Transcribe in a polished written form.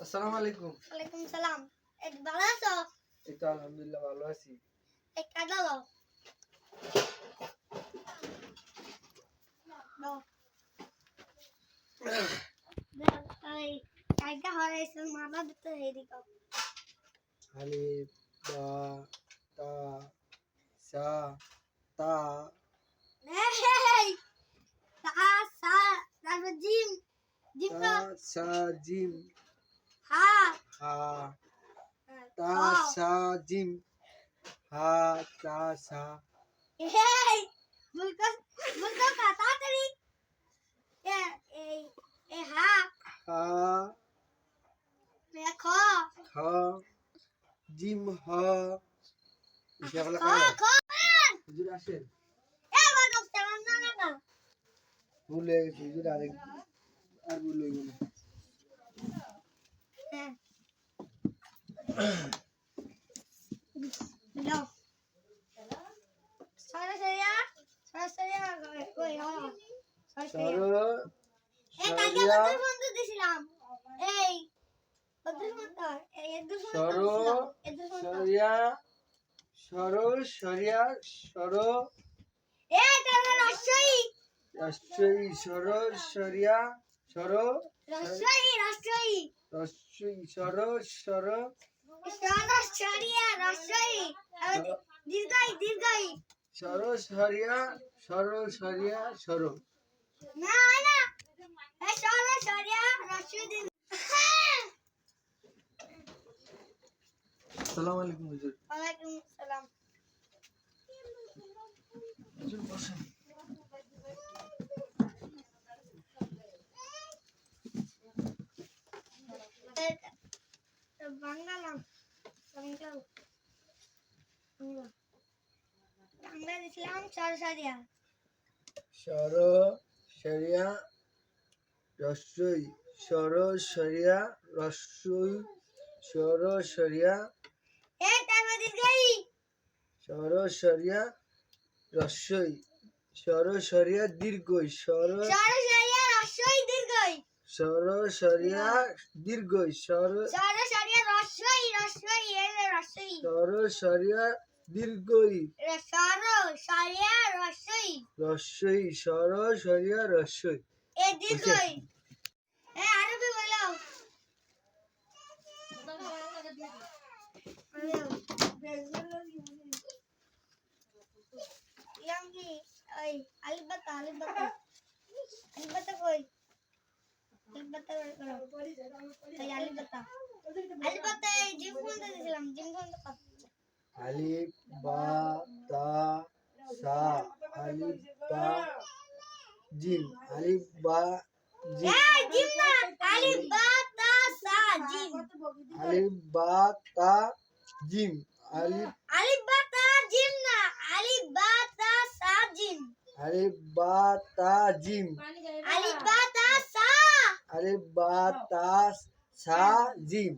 আসসালামু আলাইকুম। ওয়ালাইকুম সালাম। ভালো আছো? এই তো আলহামদুলিল্লাহ ভালো আছি। কাটা দাও। কাইটা হরাইছে মামা দিতে হেরি কও। আলিফ বা তা সা তা এই তা সা তারপর জিম জিম তা সা জিম হা হা তা সা জিম হা তা সা এই বলতো তাড়াতাড়ি এ এই এ হা হা দেখো খ জিম হ ইশারা খ কারে খ হুজুর আসেন এ বাবা তেমন না ভুলে গেছি হুজুর আরেক আর ভুলে গেল হ্যাঁ যাও সরাসরি কই হলো সর এই কালকে সরিয়া বদর বন্ধু দিছিলাম এই বদর বন্ধু এই এদুর সর এদুর সরিয়া সর সরিয়া সর এই তাহলে রাজশাহী রাষ্ট্রী সর সরিয়া সর রাজশাহী রাষ্ট্রী সর সর রাজশাহী দীর্ঘাই সর সরিয়া সর সরিয়া সর না না এই সরিয়া রাজশাহী দীর্ঘ আসসালামু আলাইকুম হুজুর ওয়ালাইকুম সালাম হুজুর বসেন বাংলা দিছিলাম সরিয়া সর সরিয়া রাষ্ট্রী সর সরিয়া রাষ্ট্রী সর সরিয়া এই তারপর দীর্ঘাই সর সরিয়া রাষ্ট্রী সর সরিয়া দীর্ঘই সরিয়া রাজশাহী দীর্ঘাই সর সরিয়া দীর্ঘই সরিয়া রাজশাহী রাজশাহী সর সরিয়া দীর্ঘই সরিয়া রাজশাহী রস্যই সর সরিয়া রস্যই এ দীর্ঘই এ আরবি বলো ইয়াম কি ওই আলিফ বাতা কই আলিফ বাতা করো এই আলিফ বাতা জিম ফোন দিছিলাম জিম ফোন কর আলিফ বা তা সা আলিফ বা জিম আলিফ বা জিম এই জিম না আলিফ বা তা সা জিম আলিফ বা তা জিম আলিফ বা তা জিম না আলিফ বা তা সা জিম আলিফ বা তা জিম আলিফ বা তা সা আলিফ বা তা সা জিম